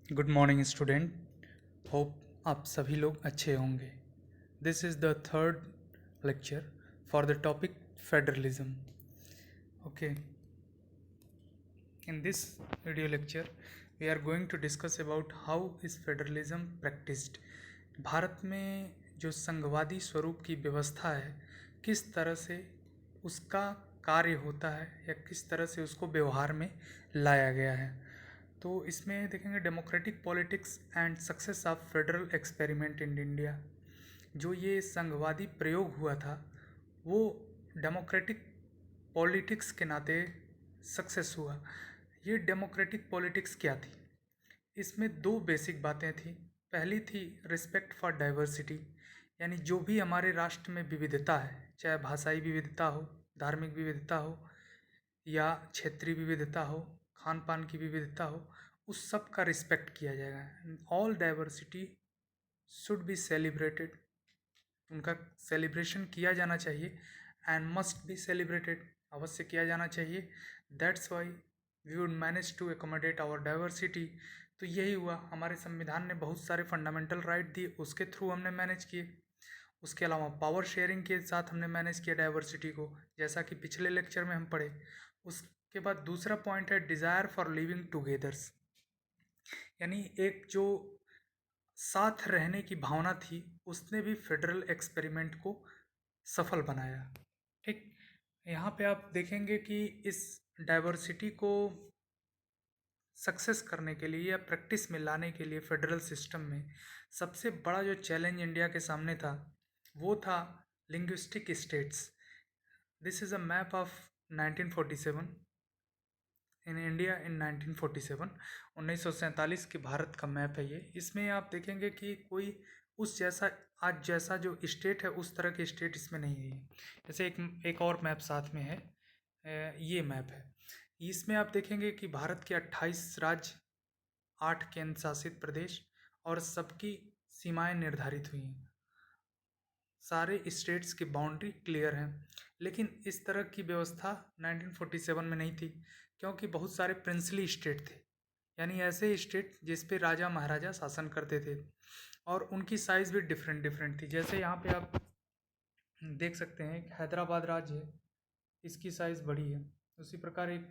Good morning student. Hope आप सभी लोग अच्छे होंगे। This is the third lecture for the topic federalism. Okay, in this video lecture we are going to discuss about how is federalism practised. Bharat में जो संघवादी स्वरूप की व्यवस्था है, किस तरह से उसका कार्य होता है या किस तरह से उसको व्यवहार में लाया गया है। तो इसमें देखेंगे democratic politics and success of federal experiment in India. जो ये संघवादी प्रयोग हुआ था वो डेमोक्रेटिक पॉलिटिक्स के नाते सक्सेस हुआ। ये डेमोक्रेटिक पॉलिटिक्स क्या थी? इसमें दो बेसिक बातें थी। पहली थी रिस्पेक्ट फॉर डाइवर्सिटी, यानी जो भी हमारे राष्ट्र में विविधता है, चाहे भाषाई विविधता हो, धार्मिक विविधता हो या क्षेत्रीय विविधता हो, खान पान की विविधता हो, उस सब का रिस्पेक्ट किया जाएगा। All diversity should be celebrated, उनका सेलिब्रेशन किया जाना चाहिए एंड मस्ट बी सेलिब्रेटेड, अवश्य किया जाना चाहिए। That's why we would manage to accommodate our diversity. तो यही हुआ, हमारे संविधान ने बहुत सारे फंडामेंटल राइट दिए, उसके थ्रू हमने मैनेज किए। उसके अलावा पावर शेयरिंग के साथ हमने मैनेज किया डाइवर्सिटी को, जैसा कि पिछले लेक्चर में हम पढ़े। उसके बाद दूसरा पॉइंट है डिज़ायर फॉर लिविंग टुगेदर्स, यानी एक जो साथ रहने की भावना थी, उसने भी फेडरल एक्सपेरिमेंट को सफल बनाया। ठीक, यहाँ पे आप देखेंगे कि इस डाइवर्सिटी को सक्सेस करने के लिए या प्रैक्टिस में लाने के लिए फेडरल सिस्टम में सबसे बड़ा जो चैलेंज इंडिया के सामने था वो था linguistic states. This is a map of 1947 in India in 1947, 1947 के भारत का मैप है ये। इसमें आप देखेंगे कि कोई उस जैसा आज जैसा जो स्टेट है उस तरह के स्टेट इसमें नहीं है। जैसे एक और मैप साथ में है, ये मैप है। इसमें आप देखेंगे कि भारत के 28 राज्य, 8 केंद्र शासित प्रदेश और सबकी सीमाएं निर्धारित हुई हैं। सारे स्टेट्स की बाउंड्री क्लियर हैं। लेकिन इस तरह की व्यवस्था 1947 में नहीं थी, क्योंकि बहुत सारे प्रिंसली स्टेट थे, यानी ऐसे स्टेट जिस पे राजा महाराजा शासन करते थे और उनकी साइज़ भी डिफरेंट डिफरेंट थी। जैसे यहाँ पे आप देख सकते हैं हैदराबाद राज्य है, इसकी साइज़ बड़ी है। उसी प्रकार एक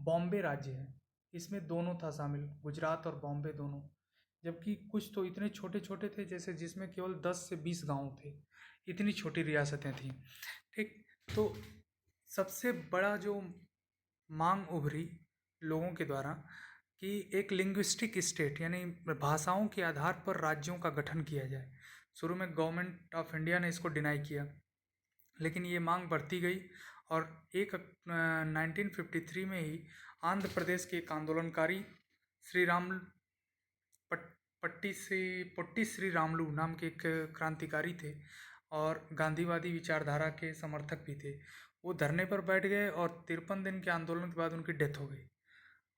बॉम्बे राज्य है, इसमें दोनों था शामिल, गुजरात और बॉम्बे दोनों। जबकि कुछ तो इतने छोटे छोटे थे जैसे जिसमें केवल 10 से 20 गांव थे, इतनी छोटी रियासतें थीं। ठीक, तो सबसे बड़ा जो मांग उभरी लोगों के द्वारा कि एक लिंग्विस्टिक स्टेट यानी भाषाओं के आधार पर राज्यों का गठन किया जाए। शुरू में गवर्नमेंट ऑफ इंडिया ने इसको डिनाई किया, लेकिन ये मांग बढ़ती गई और 1953 में ही आंध्र प्रदेश के एक आंदोलनकारी श्री राम पट, पट्टी श्री रामलू नाम के एक क्रांतिकारी थे और गांधीवादी विचारधारा के समर्थक भी थे। वो धरने पर बैठ गए और 53 दिन के आंदोलन के बाद उनकी डेथ हो गई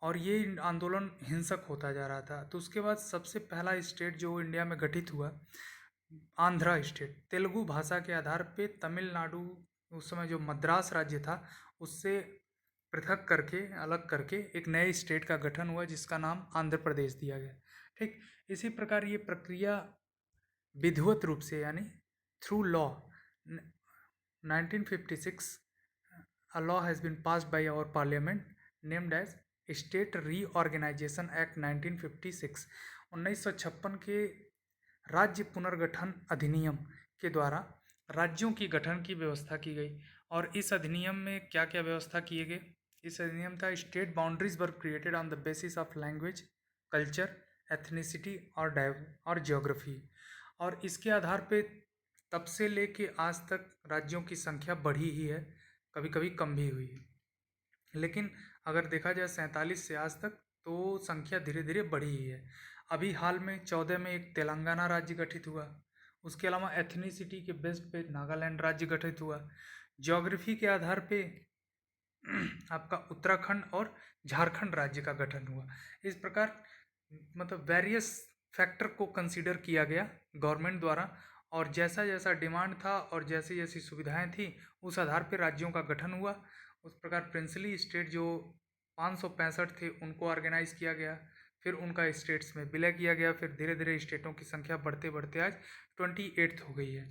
और ये आंदोलन हिंसक होता जा रहा था। तो उसके बाद सबसे पहला स्टेट जो इंडिया में गठित हुआ, आंध्रा स्टेट, तेलुगु भाषा के आधार पे तमिलनाडु, उस समय जो मद्रास राज्य था उससे पृथक करके अलग करके एक नए स्टेट का गठन हुआ जिसका नाम आंध्र प्रदेश दिया गया। ठीक, इसी प्रकार ये प्रक्रिया विधिवत रूप से यानी through law 1956 a law has been passed by our parliament named as state reorganisation act 1956, 1956 के राज्य पुनर्गठन अधिनियम के द्वारा राज्यों की गठन की व्यवस्था की गई। और इस अधिनियम में क्या क्या व्यवस्था किए गए? इस अधिनियम था state boundaries were created on the basis of language, culture, ethnicity और ज्योग्राफी। और इसके आधार पे तब से लेके आज तक राज्यों की संख्या बढ़ी ही है, कभी कभी कम भी हुई है। लेकिन अगर देखा जाए 47 से आज तक तो संख्या धीरे धीरे बढ़ी ही है। अभी हाल में 14 में एक तेलंगाना राज्य गठित हुआ। उसके अलावा एथनिसिटी के बेस पे नागालैंड राज्य गठित हुआ। ज्योग्राफी के आधार पे आपका उत्तराखंड और झारखंड राज्य का गठन हुआ। इस प्रकार मतलब वेरियस फैक्टर को कंसीडर किया गया गवर्नमेंट द्वारा, और जैसा जैसा डिमांड था और जैसी जैसी सुविधाएं थी उस आधार पर राज्यों का गठन हुआ। उस प्रकार प्रिंसली स्टेट जो 565 थे उनको ऑर्गेनाइज किया गया। फिर उनका स्टेट्स में विलय किया गया, फिर धीरे धीरे स्टेटों की संख्या बढ़ते बढ़ते आज 28th हो गई है।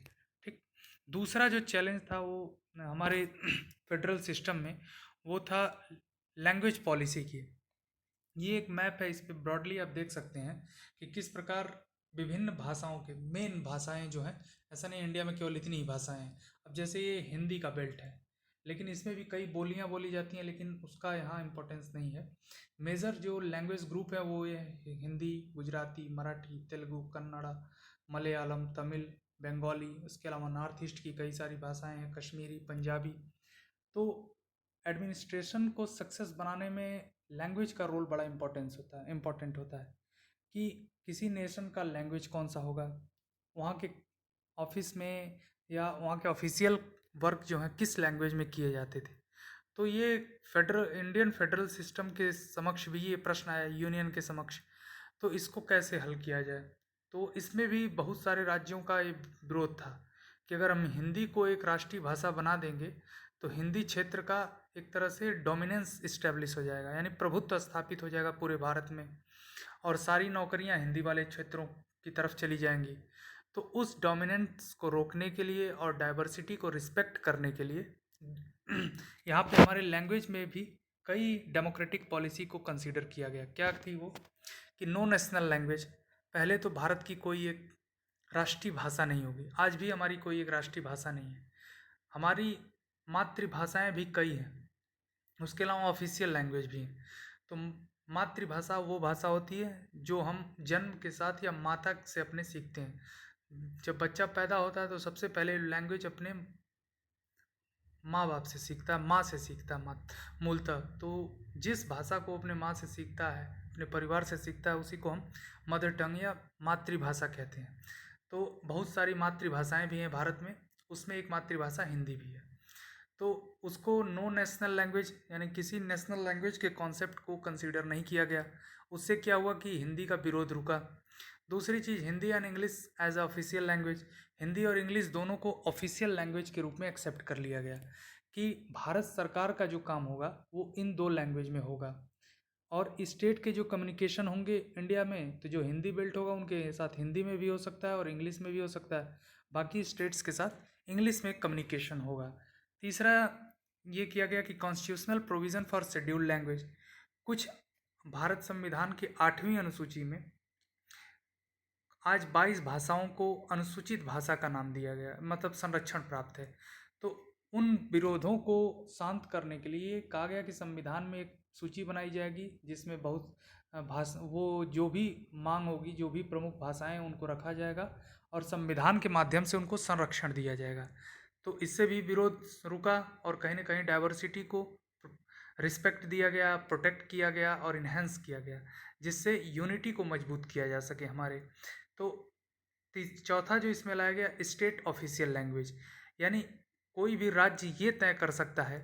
ठीक। दूसरा जो चैलेंज था वो हमारे फेडरल सिस्टम में, वो था लैंग्वेज पॉलिसी की। ये एक मैप है, इस पे ब्रॉडली आप देख सकते हैं कि किस प्रकार विभिन्न भाषाओं के मेन भाषाएं जो हैं, ऐसा नहीं इंडिया में केवल इतनी ही भाषाएं हैं। अब जैसे ये हिंदी का बेल्ट है, लेकिन इसमें भी कई बोलियां बोली जाती हैं, लेकिन उसका यहाँ इम्पोर्टेंस नहीं है। मेजर जो लैंग्वेज ग्रुप है वो ये हिंदी, गुजराती, मराठी, तेलुगु, कन्नड़ा, मलयालम, तमिल, बंगाली, उसके अलावा नॉर्थ ईस्ट की कई सारी भाषाएं हैं, कश्मीरी, पंजाबी। तो एडमिनिस्ट्रेशन को सक्सेस बनाने में लैंग्वेज का रोल बड़ा इम्पोर्टेंट होता है कि किसी नेशन का लैंग्वेज कौन सा होगा, वहाँ के ऑफिस में या वहाँ के ऑफिशियल वर्क जो है किस लैंग्वेज में किए जाते थे। तो ये इंडियन फेडरल सिस्टम के समक्ष भी ये प्रश्न आया, यूनियन के समक्ष, तो इसको कैसे हल किया जाए। तो इसमें भी बहुत सारे राज्यों का ये विरोध था कि अगर हम हिंदी को एक राष्ट्रीय भाषा बना देंगे तो हिंदी क्षेत्र का एक तरह से डोमिनेंस इस्टेब्लिश हो जाएगा, यानी प्रभुत्व स्थापित हो जाएगा पूरे भारत में, और सारी नौकरियां हिंदी वाले क्षेत्रों की तरफ चली जाएंगी। तो उस डोमिनेंस को रोकने के लिए और डाइवर्सिटी को रिस्पेक्ट करने के लिए यहाँ पे हमारे लैंग्वेज में भी कई डेमोक्रेटिक पॉलिसी को कंसीडर किया गया। क्या थी वो कि नो नेशनल लैंग्वेज। पहले तो भारत की कोई एक राष्ट्रीय भाषा नहीं होगी, आज भी हमारी कोई एक राष्ट्रीय भाषा नहीं है। हमारी मातृभाषाएं भी कई हैं, उसके अलावा ऑफिशियल लैंग्वेज भी है। तो मातृभाषा वो भाषा होती है जो हम जन्म के साथ या माता से अपने सीखते हैं। जब बच्चा पैदा होता है तो सबसे पहले लैंग्वेज अपने माँ बाप से सीखता है, माँ से सीखता है मूलतः। तो जिस भाषा को अपने माँ से सीखता है, अपने परिवार से सीखता है, उसी को हम मदर टंग या मातृभाषा कहते हैं। तो बहुत सारी मातृभाषाएं भी हैं भारत में, उसमें एक मातृभाषा हिंदी भी है। तो उसको नो नेशनल लैंग्वेज यानी किसी नेशनल लैंग्वेज के कॉन्सेप्ट को कंसीडर नहीं किया गया। उससे क्या हुआ कि हिंदी का विरोध रुका। दूसरी चीज़, Hindi and English as official language, Hindi और इंग्लिश दोनों को ऑफिशियल लैंग्वेज के रूप में एक्सेप्ट कर लिया गया कि भारत सरकार का जो काम होगा वो इन दो लैंग्वेज में होगा। और स्टेट के जो कम्युनिकेशन होंगे इंडिया में, तो जो हिंदी बेल्ट होगा उनके साथ हिंदी में भी हो सकता है और इंग्लिश में भी हो सकता है, बाकी स्टेट्स के साथ इंग्लिश में कम्युनिकेशन होगा। तीसरा ये किया गया कि constitutional provision for scheduled language, कुछ भारत संविधान की 8वीं अनुसूची में आज 22 भाषाओं को अनुसूचित भाषा का नाम दिया गया, मतलब संरक्षण प्राप्त है। तो उन विरोधों को शांत करने के लिए कहा गया कि संविधान में एक सूची बनाई जाएगी जिसमें बहुत भाषा, वो जो भी मांग होगी, जो भी प्रमुख भाषाएं उनको रखा जाएगा और संविधान के माध्यम से उनको संरक्षण दिया जाएगा। तो इससे भी विरोध रुका और कहीं ना कहीं डाइवर्सिटी को रिस्पेक्ट दिया गया, प्रोटेक्ट किया गया और इन्हेंस किया गया, जिससे यूनिटी को मजबूत किया जा सके हमारे। तो चौथा जो इसमें लाया गया, स्टेट ऑफिशियल लैंग्वेज, यानी कोई भी राज्य ये तय कर सकता है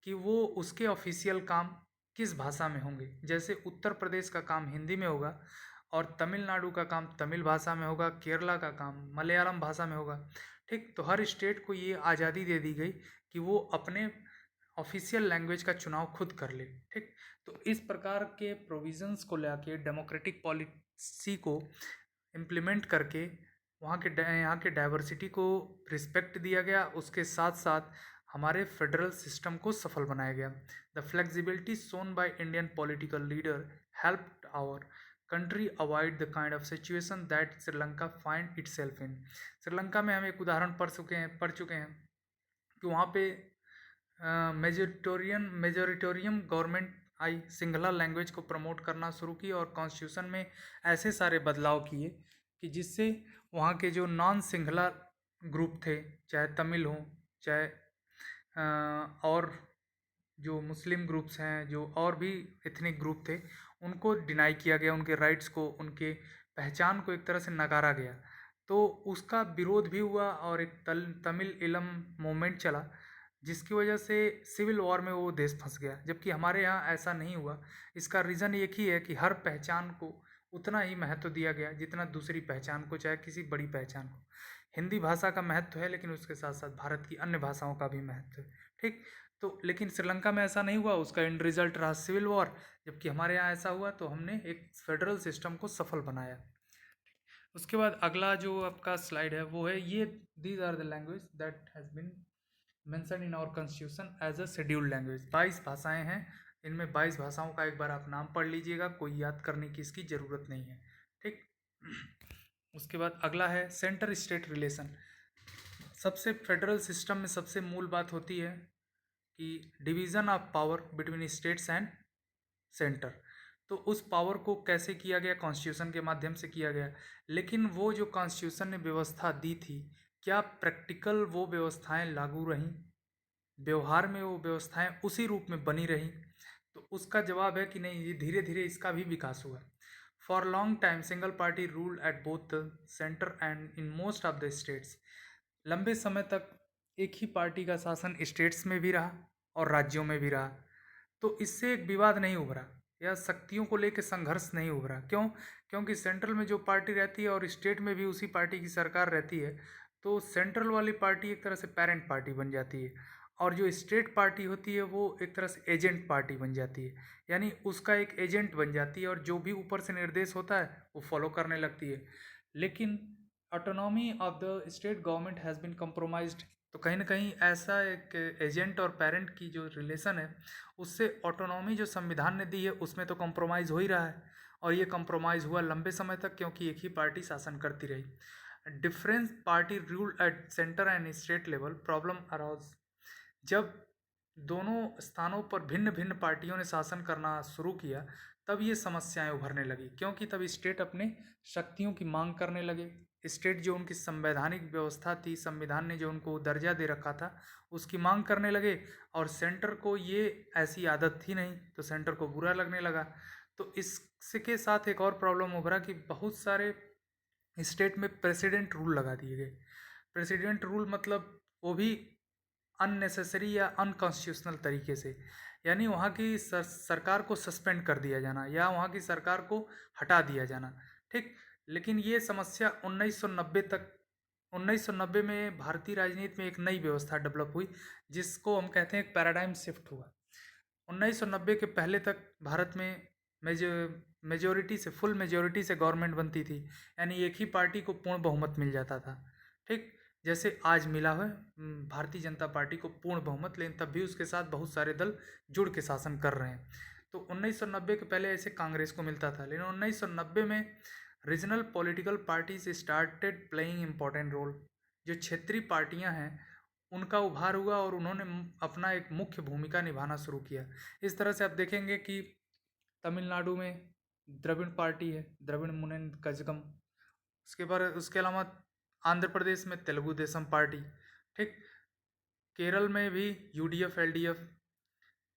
कि वो उसके ऑफिशियल काम किस भाषा में होंगे। जैसे उत्तर प्रदेश का काम हिंदी में होगा और तमिलनाडु का काम तमिल भाषा में होगा, केरला का काम मलयालम भाषा में होगा। ठीक। तो हर स्टेट को ये आज़ादी दे दी गई कि वो अपने ऑफिशियल लैंग्वेज का चुनाव खुद कर ले। ठीक। तो इस प्रकार के प्रोविजंस को लेके डेमोक्रेटिक पॉलिसी को इम्प्लीमेंट करके यहाँ के डाइवर्सिटी को रिस्पेक्ट दिया गया। उसके साथ साथ हमारे फेडरल सिस्टम को सफल बनाया गया। The flexibility shown by Indian political leader helped our country avoid the kind of situation that Sri Lanka find itself in. Sri Lanka में हम एक उदाहरण पढ़ चुके हैं कि वहाँ पे मेजोरिटोरियम गवर्नमेंट आई, सिंगला लैंग्वेज को प्रमोट करना शुरू की और कॉन्स्टिट्यूशन में ऐसे सारे बदलाव किए कि जिससे वहाँ के जो नॉन सिंगला ग्रुप थे, चाहे तमिल हो चाहे और जो मुस्लिम ग्रुप्स हैं, जो और भी एथनिक ग्रुप थे, उनको डिनाई किया गया, उनके राइट्स को, उनके पहचान को एक तरह से नकारा गया। तो उसका विरोध भी हुआ और एक तमिल इलम मूवमेंट चला, जिसकी वजह से सिविल वॉर में वो देश फंस गया। जबकि हमारे यहाँ ऐसा नहीं हुआ। इसका रीज़न एक ही है कि हर पहचान को उतना ही महत्व दिया गया जितना दूसरी पहचान को, चाहे किसी बड़ी पहचान को। हिंदी भाषा का महत्व है, लेकिन उसके साथ साथ भारत की अन्य भाषाओं का भी महत्व है। ठीक। तो लेकिन श्रीलंका में ऐसा नहीं हुआ, उसका एंड रिजल्ट रहा सिविल वॉर, जबकि हमारे यहाँ ऐसा हुआ, तो हमने एक फेडरल सिस्टम को सफल बनाया। उसके बाद अगला जो आपका स्लाइड है वो है ये, these are the language that has been mention in our constitution as a scheduled language. 22 भाषाएं हैं, इनमें 22 भाषाओं का एक बार आप नाम पढ़ लीजिएगा, कोई याद करने की इसकी ज़रूरत नहीं है, ठीक। उसके बाद अगला है सेंटर स्टेट रिलेशन। सबसे फेडरल सिस्टम में सबसे मूल बात होती है कि division of power between states and centre. तो उस पावर को कैसे किया गया, कॉन्स्टिट्यूशन के माध्यम से किया गया। लेकिन वो जो कॉन्स्टिट्यूशन ने व्यवस्था दी थी, क्या प्रैक्टिकल वो व्यवस्थाएं लागू रहीं, व्यवहार में वो व्यवस्थाएं उसी रूप में बनी रहीं? तो उसका जवाब है कि नहीं, ये धीरे धीरे इसका भी विकास हुआ। For long time single party rule at both the centre and in most of the states. लंबे समय तक एक ही पार्टी का शासन स्टेट्स में भी रहा और राज्यों में भी रहा। तो इससे एक विवाद नहीं उभरा या शक्तियों को लेकर संघर्ष नहीं उभरा। क्यों? क्योंकि सेंट्रल में जो पार्टी रहती है और स्टेट में भी उसी पार्टी की सरकार रहती है, तो सेंट्रल वाली पार्टी एक तरह से पेरेंट पार्टी बन जाती है, और जो स्टेट पार्टी होती है वो एक तरह से एजेंट पार्टी बन जाती है, यानी उसका एक एजेंट बन जाती है, और जो भी ऊपर से निर्देश होता है वो फॉलो करने लगती है। लेकिन autonomy of the state government has been compromised. तो कहीं ना कहीं ऐसा एक एजेंट और पेरेंट की जो रिलेशन है, उससे ऑटोनॉमी जो संविधान ने दी है उसमें तो कम्प्रोमाइज़ हो ही रहा है, और ये कम्प्रोमाइज़ हुआ लंबे समय तक, क्योंकि एक ही पार्टी शासन करती रही। Difference party rule at centre and state level problem arouse. जब दोनों स्थानों पर भिन्न भिन्न पार्टियों ने शासन करना शुरू किया, तब ये समस्याएं उभरने लगी, क्योंकि तब स्टेट अपने शक्तियों की मांग करने लगे। स्टेट जो उनकी संवैधानिक व्यवस्था थी, संविधान ने जो उनको दर्जा दे रखा था, उसकी मांग करने लगे, और सेंटर को ये ऐसी आदत थी नहीं, तो सेंटर को बुरा लगने लगा। तो इसके साथ एक और प्रॉब्लम उभरा कि बहुत सारे स्टेट में प्रेसिडेंट रूल लगा दिए गए। प्रेसिडेंट रूल मतलब वो भी अननेसेसरी या अनकॉन्स्टिट्यूशनल तरीके से, यानी वहाँ की सरकार को सस्पेंड कर दिया जाना या वहाँ की सरकार को हटा दिया जाना, ठीक। लेकिन ये समस्या 1990 तक, 1990 में भारतीय राजनीति में एक नई व्यवस्था डेवलप हुई, जिसको हम कहते हैं एक पैराडाइम शिफ्ट हुआ। 1990 के पहले तक भारत में मेजोरिटी से, फुल मेजोरिटी से गवर्नमेंट बनती थी, यानी एक ही पार्टी को पूर्ण बहुमत मिल जाता था, ठीक। जैसे आज मिला है भारतीय जनता पार्टी को पूर्ण बहुमत, लेकिन तब भी उसके साथ बहुत सारे दल जुड़ के शासन कर रहे हैं। तो 1990 के पहले ऐसे कांग्रेस को मिलता था, लेकिन 1990 में regional political parties started playing important role. जो क्षेत्रीय पार्टियां हैं उनका उभार हुआ, और उन्होंने अपना एक मुख्य भूमिका निभाना शुरू किया। इस तरह से आप देखेंगे कि तमिलनाडु में द्रविड़ पार्टी है, द्रविड़ मुनेत्र कजगम। उसके अलावा आंध्र प्रदेश में तेलुगु देशम पार्टी, ठीक। केरल में भी यूडीएफ एलडीएफ।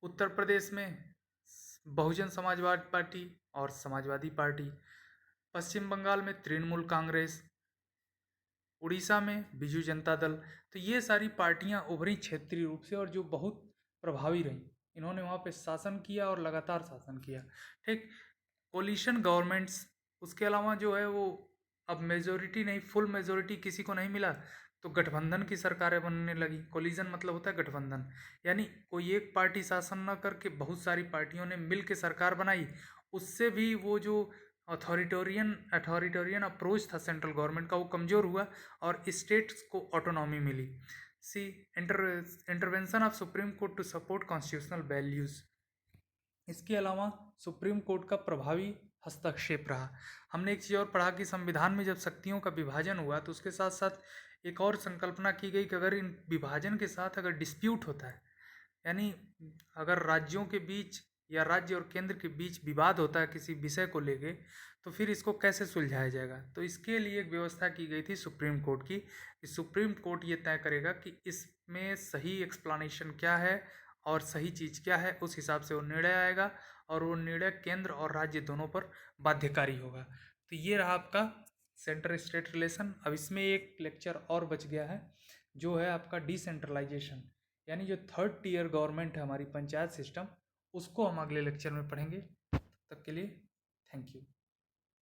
उत्तर प्रदेश में बहुजन समाजवादी पार्टी और समाजवादी पार्टी। पश्चिम बंगाल में तृणमूल कांग्रेस। उड़ीसा में बिजू जनता दल। तो ये सारी पार्टियां उभरी क्षेत्रीय रूप से, और जो बहुत प्रभावी रहीं। इन्होंने वहाँ पे शासन किया और लगातार शासन किया, ठीक। कोलिशन गवर्नमेंट्स, उसके अलावा जो है वो अब मेजोरिटी नहीं, फुल मेजोरिटी किसी को नहीं मिला, तो गठबंधन की सरकारें बनने लगी। कोलिजन मतलब होता है गठबंधन, यानी कोई एक पार्टी शासन न करके बहुत सारी पार्टियों ने मिल के सरकार बनाई। उससे भी वो जो अथॉरिटेरियन अप्रोच था सेंट्रल गवर्नमेंट का, वो कमज़ोर हुआ और स्टेट्स को ऑटोनॉमी मिली। C intervention of supreme court to support constitutional values. इसके अलावा सुप्रीम कोर्ट का प्रभावी हस्तक्षेप रहा। हमने एक चीज़ और पढ़ा कि संविधान में जब शक्तियों का विभाजन हुआ, तो उसके साथ साथ एक और संकल्पना की गई कि अगर इन विभाजन के साथ अगर डिस्प्यूट होता है, यानी अगर राज्यों के बीच या राज्य और केंद्र के बीच विवाद होता है किसी विषय को लेके, तो फिर इसको कैसे सुलझाया जाएगा। तो इसके लिए एक व्यवस्था की गई थी सुप्रीम कोर्ट की, कि सुप्रीम कोर्ट ये तय करेगा कि इसमें सही एक्सप्लेनेशन क्या है और सही चीज़ क्या है, उस हिसाब से वो निर्णय आएगा, और वो निर्णय केंद्र और राज्य दोनों पर बाध्यकारी होगा। तो ये रहा आपका सेंटर स्टेट रिलेशन। अब इसमें एक लेक्चर और बच गया है, जो है आपका डिसेंट्रलाइजेशन, यानी जो थर्ड टियर गवर्नमेंट है हमारी पंचायत सिस्टम, उसको हम अगले लेक्चर में पढ़ेंगे। तब तक के लिए थैंक यू।